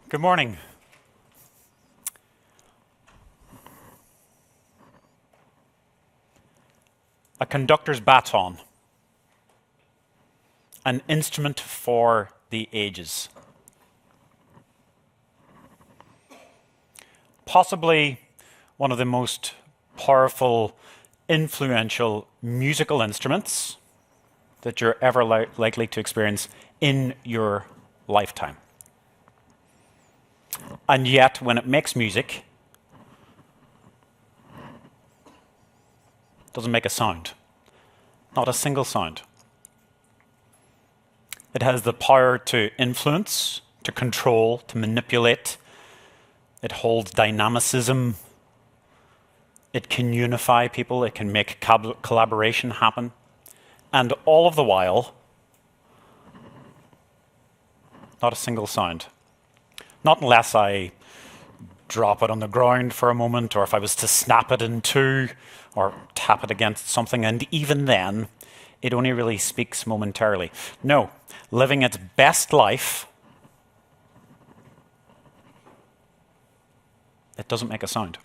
Good morning. A conductor's baton, an instrument for the ages. Possibly one of the most powerful, influential musical instruments that you're ever likely to experience in your lifetime. And yet, when it makes music, it doesn't make a sound. Not a single sound. It has the power to influence, to control, to manipulate. It holds dynamicism. It can unify people. It can make collaboration happen. And all of the while, not a single sound. Not unless I drop it on the ground for a moment, or if I was to snap it in two, or tap it against something, and even then, it only really speaks momentarily. No, living its best life, it doesn't make a sound.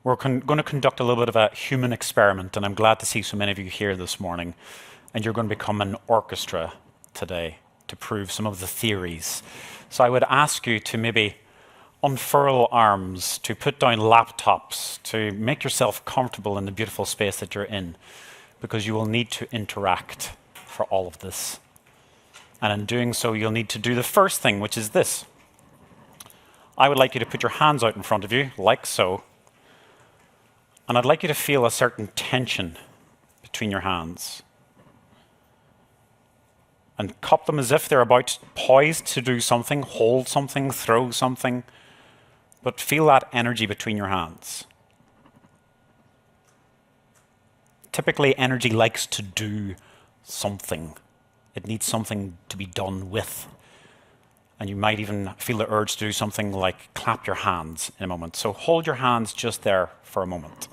We're going to conduct a little bit of a human experiment, and I'm glad to see so many of you here this morning, and you're going to become an orchestra today to prove some of the theories. So I would ask you to maybe unfurl arms, to put down laptops, to make yourself comfortable in the beautiful space that you're in, because you will need to interact for all of this. And in doing so, you'll need to do the first thing, which is this. I would like you to put your hands out in front of you, like so, and I'd like you to feel a certain tension between your hands. And cup them as if they're about poised to do something, hold something, throw something, but feel that energy between your hands. Typically, energy likes to do something. It needs something to be done with. And you might even feel the urge to do something like clap your hands in a moment. So hold your hands just there for a moment.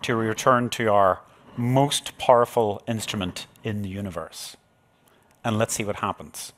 To return to our most powerful instrument in the universe. And let's see what happens.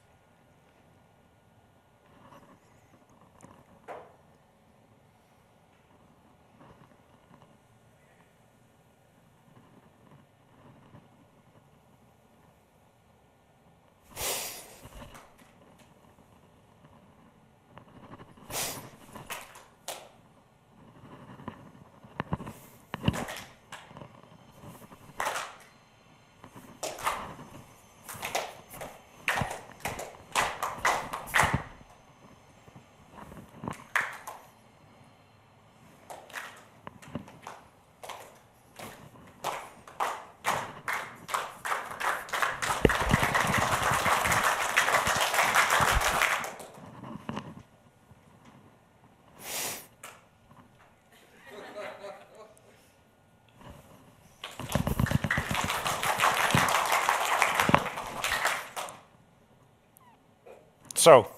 So,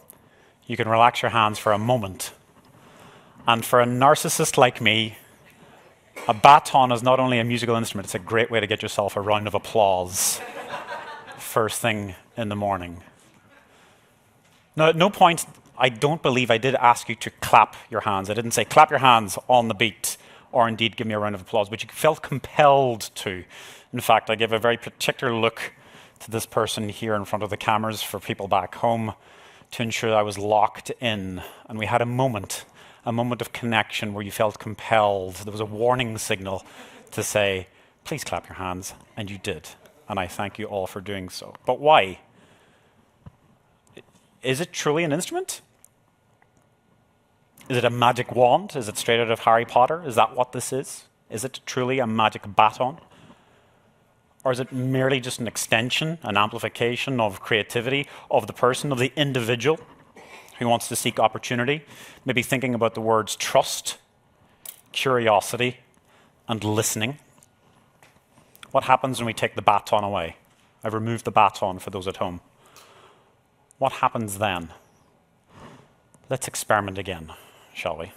you can relax your hands for a moment. And for a narcissist like me, a baton is not only a musical instrument, it's a great way to get yourself a round of applause first thing in the morning. Now, at no point, I don't believe I did ask you to clap your hands. I didn't say clap your hands on the beat, or indeed give me a round of applause, but you felt compelled to. In fact, I gave a very particular look to this person here in front of the cameras for people back home, to ensure I was locked in. And we had a moment of connection where you felt compelled. There was a warning signal to say, please clap your hands, and you did. And I thank you all for doing so. But why? Is it truly an instrument? Is it a magic wand? Is it straight out of Harry Potter? Is that what this is? Is it truly a magic baton? Or is it merely just an extension, an amplification of creativity of the person, of the individual who wants to seek opportunity? Maybe thinking about the words trust, curiosity, and listening. What happens when we take the baton away? I've removed the baton for those at home. What happens then? Let's experiment again, shall we?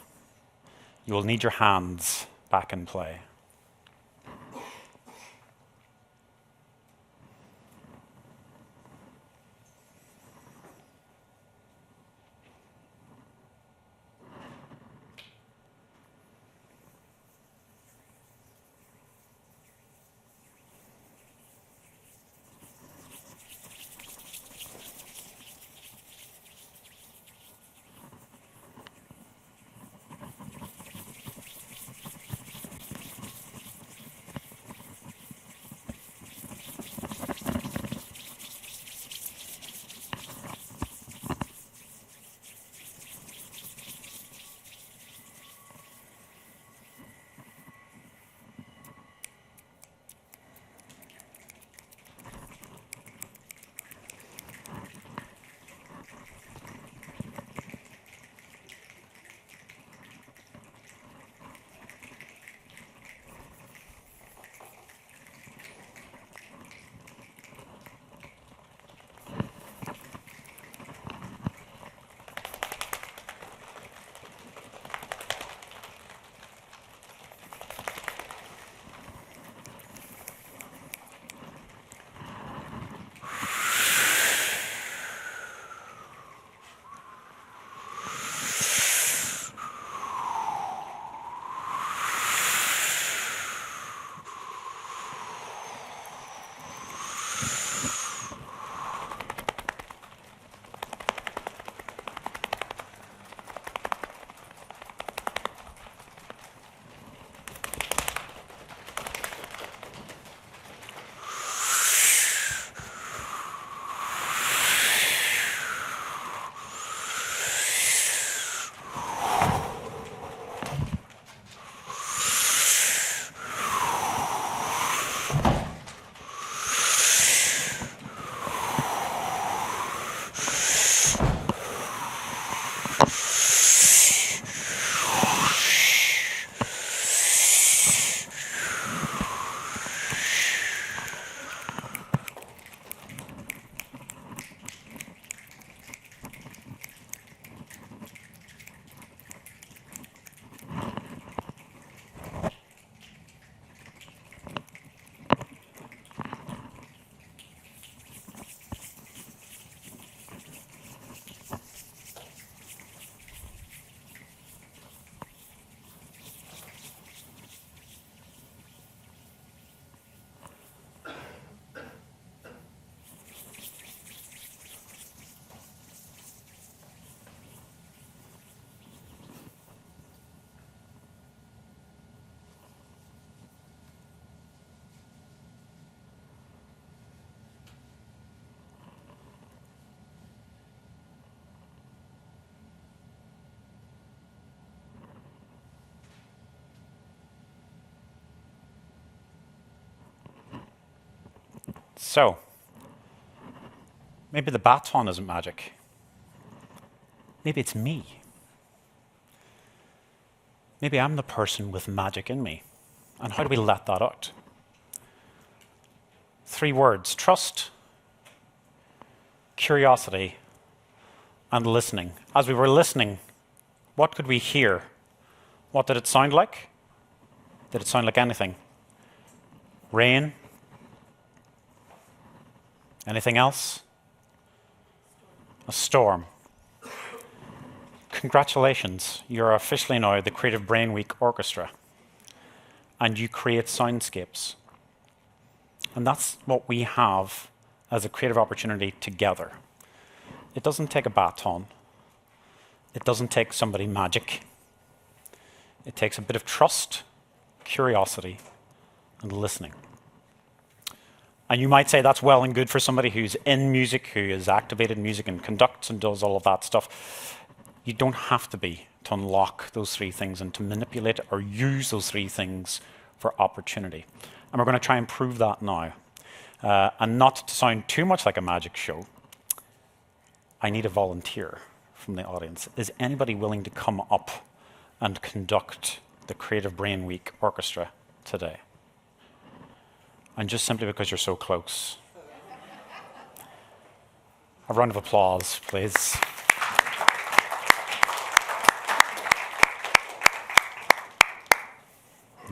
You will need your hands back in play. So, maybe the baton isn't magic. Maybe it's me. Maybe I'm the person with magic in me. And how do we let that out? 3 words: trust, curiosity, and listening. As we were listening, what could we hear? What did it sound like? Did it sound like anything? Rain? Anything else? A storm. Congratulations, you're officially now the Creative Brain Week Orchestra, and you create soundscapes. And that's what we have as a creative opportunity together. It doesn't take a baton. It doesn't take somebody magic. It takes a bit of trust, curiosity, and listening. And you might say that's well and good for somebody who's in music, who is activated in music and conducts and does all of that stuff. You don't have to be to unlock those 3 things and to manipulate or use those 3 things for opportunity. And we're going to try and prove that now. And not to sound too much like a magic show, I need a volunteer from the audience. Is anybody willing to come up and conduct the Creative Brain Week Orchestra today? And just simply because you're so close. A round of applause, please.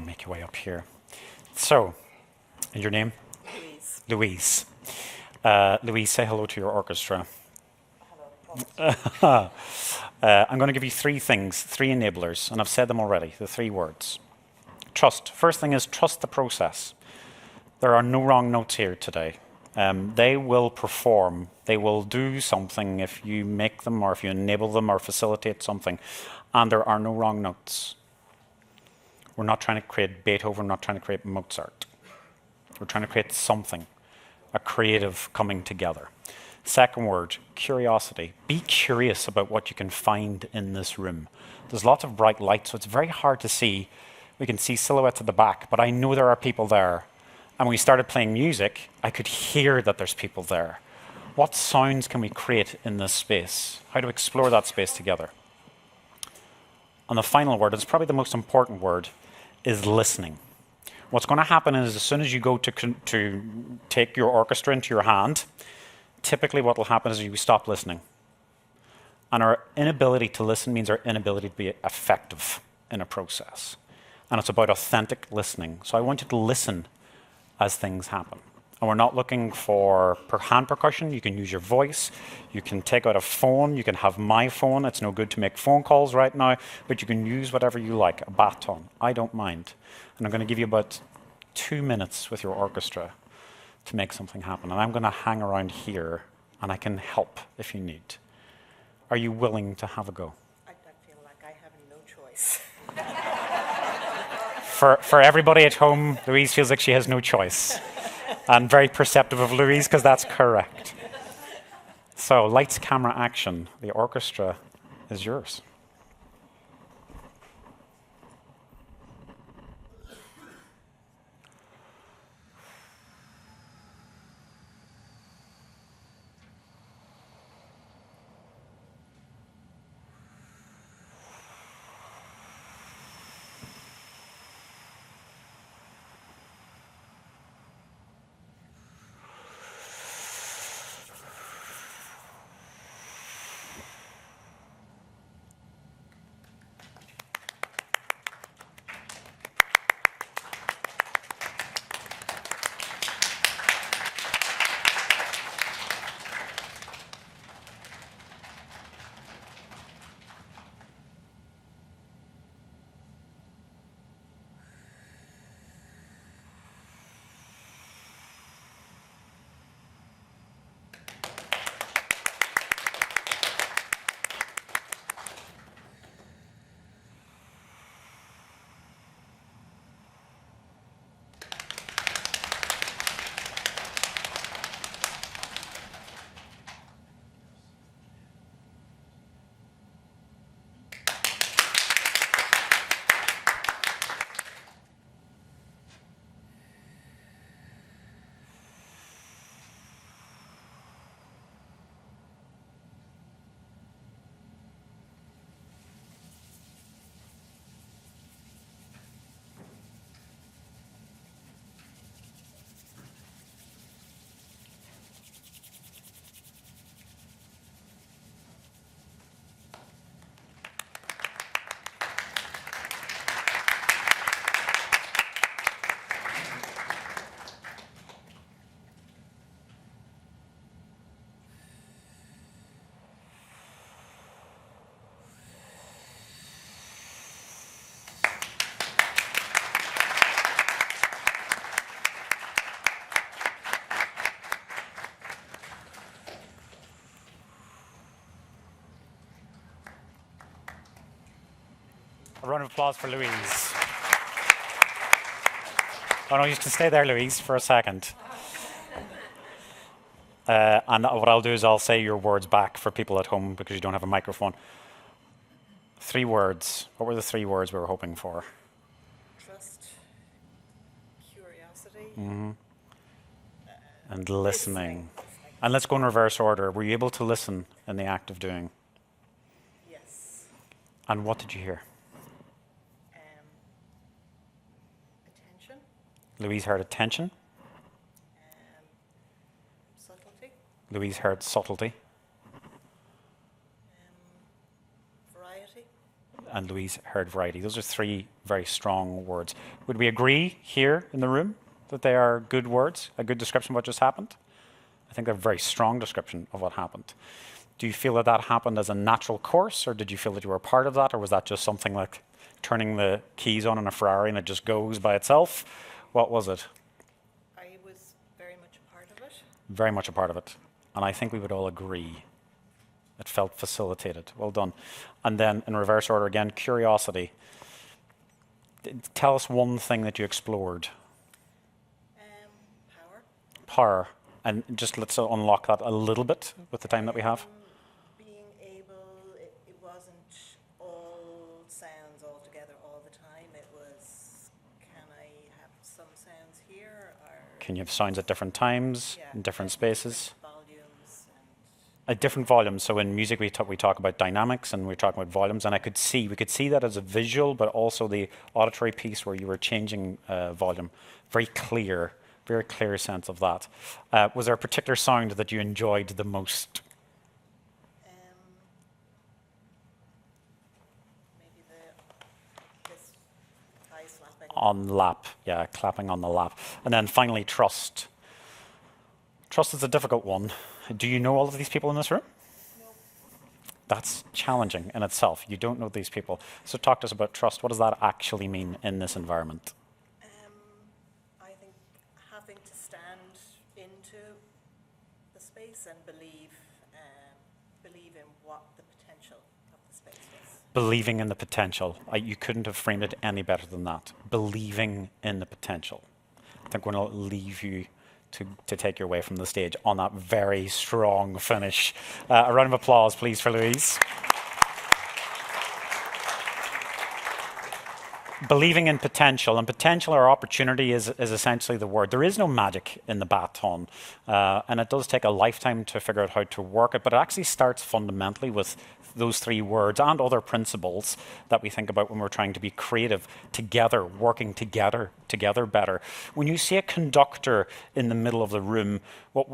Make your way up here. So, and your name? Louise. Louise, say hello to your orchestra. Hello. I'm going to give you 3 things, 3 enablers, and I've said them already, the 3 words. Trust. First thing is trust the process. There are no wrong notes here today. They will perform. They will do something if you make them or if you enable them or facilitate something. And there are no wrong notes. We're not trying to create Beethoven, we're not trying to create Mozart. We're trying to create something, a creative coming together. Second word, curiosity. Be curious about what you can find in this room. There's lots of bright light, so it's very hard to see. We can see silhouettes at the back, but I know there are people there. And when we started playing music, I could hear that there's people there. What sounds can we create in this space? How to explore that space together? And the final word, it's probably the most important word, is listening. What's going to happen is as soon as you go to take your orchestra into your hand, typically what will happen is you stop listening. And our inability to listen means our inability to be effective in a process. And it's about authentic listening. So I want you to listen as things happen. And we're not looking for hand percussion. You can use your voice. You can take out a phone. You can have my phone. It's no good to make phone calls right now, but you can use whatever you like, a baton. I don't mind. And I'm going to give you about 2 minutes with your orchestra to make something happen. And I'm going to hang around here, and I can help if you need. Are you willing to have a go? I feel like I have no choice. For everybody at home, Louise feels like she has no choice. And very perceptive of Louise, because that's correct. So, lights, camera, action. The orchestra is yours. A round of applause for Louise. Oh no, you can stay there, Louise, for a second. And what I'll do is I'll say your words back for people at home because you don't have a microphone. 3 words. What were the 3 words we were hoping for? Trust, curiosity, And listening. And let's go in reverse order. Were you able to listen in the act of doing? Yes. And what did you hear? Attention, Louise heard attention. subtlety, Louise heard subtlety. variety. And Louise heard variety. Those are 3 very strong words. Would we agree here in the room that they are good words, a good description of what just happened? I think they're a very strong description of what happened. Do you feel that that happened as a natural course, or did you feel that you were a part of that, or was that just something like turning the keys on in a Ferrari and it just goes by itself? What was it? I was very much a part of it. Very much a part of it. And I think we would all agree. It felt facilitated. Well done. And then in reverse order again, curiosity. Tell us one thing that you explored. Power. Power. And just let's unlock that a little bit with the time that we have. Being able, it wasn't all sounds all together all the time. It was, can I have some sounds here? Or Can you have sounds at different times, in different spaces? volumes At different volumes. So in music we talk about dynamics and we're talking about volumes, and we could see that as a visual, but also the auditory piece where you were changing volume. Very clear sense of that. Was there a particular sound that you enjoyed the most? maybe this thigh slapping. On lap, yeah, clapping on the lap. And then finally, trust. Trust is a difficult one. Do you know all of these people in this room? No. That's challenging in itself. You don't know these people. So talk to us about trust. What does that actually mean in this environment? I think having to stand into the space and believe in what the potential of the space is. Believing in the potential. You couldn't have framed it any better than that. Believing in the potential. I think we're going to leave you to take your way from the stage on that very strong finish. A round of applause, please, for Louise. Believing in potential, and potential or opportunity is essentially the word. There is no magic in the baton, and it does take a lifetime to figure out how to work it, but it actually starts fundamentally with those 3 words and other principles that we think about when we're trying to be creative together, working together better. When you see a conductor in the middle of the room,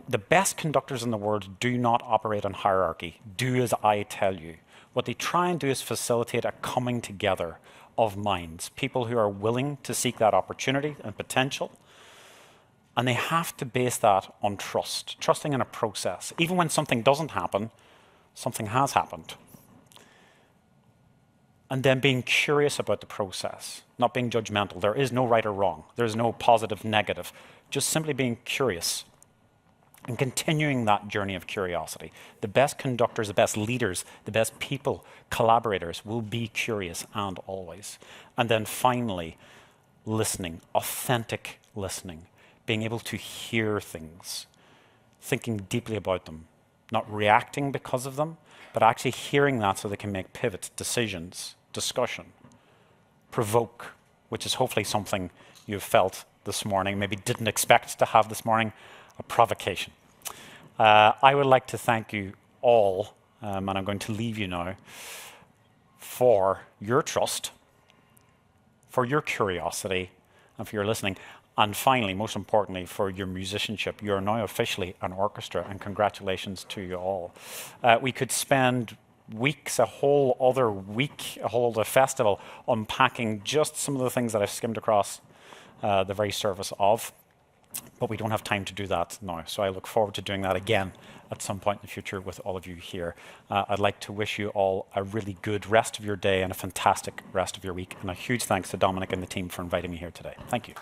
the best conductors in the world do not operate on hierarchy. Do as I tell you. What they try and do is facilitate a coming together of minds, people who are willing to seek that opportunity and potential. And they have to base that on trust, trusting in a process. Even when something doesn't happen, something has happened. And then being curious about the process, not being judgmental. There is no right or wrong. There's no positive, negative. Just simply being curious and continuing that journey of curiosity. The best conductors, the best leaders, the best people, collaborators will be curious and always. And then finally, listening, authentic listening, being able to hear things, thinking deeply about them, not reacting because of them, but actually hearing that so they can make pivots, decisions, discussion, provoke, which is hopefully something you've felt this morning, maybe didn't expect to have this morning, a provocation. I would like to thank you all, and I'm going to leave you now, for your trust, for your curiosity, and for your listening. And finally, most importantly, for your musicianship. You are now officially an orchestra, and congratulations to you all. We could spend weeks, a whole other week, a whole other festival, unpacking just some of the things that I've skimmed across the very surface of. But we don't have time to do that now. So I look forward to doing that again at some point in the future with all of you here. I'd like to wish you all a really good rest of your day and a fantastic rest of your week. And a huge thanks to Dominic and the team for inviting me here today. Thank you.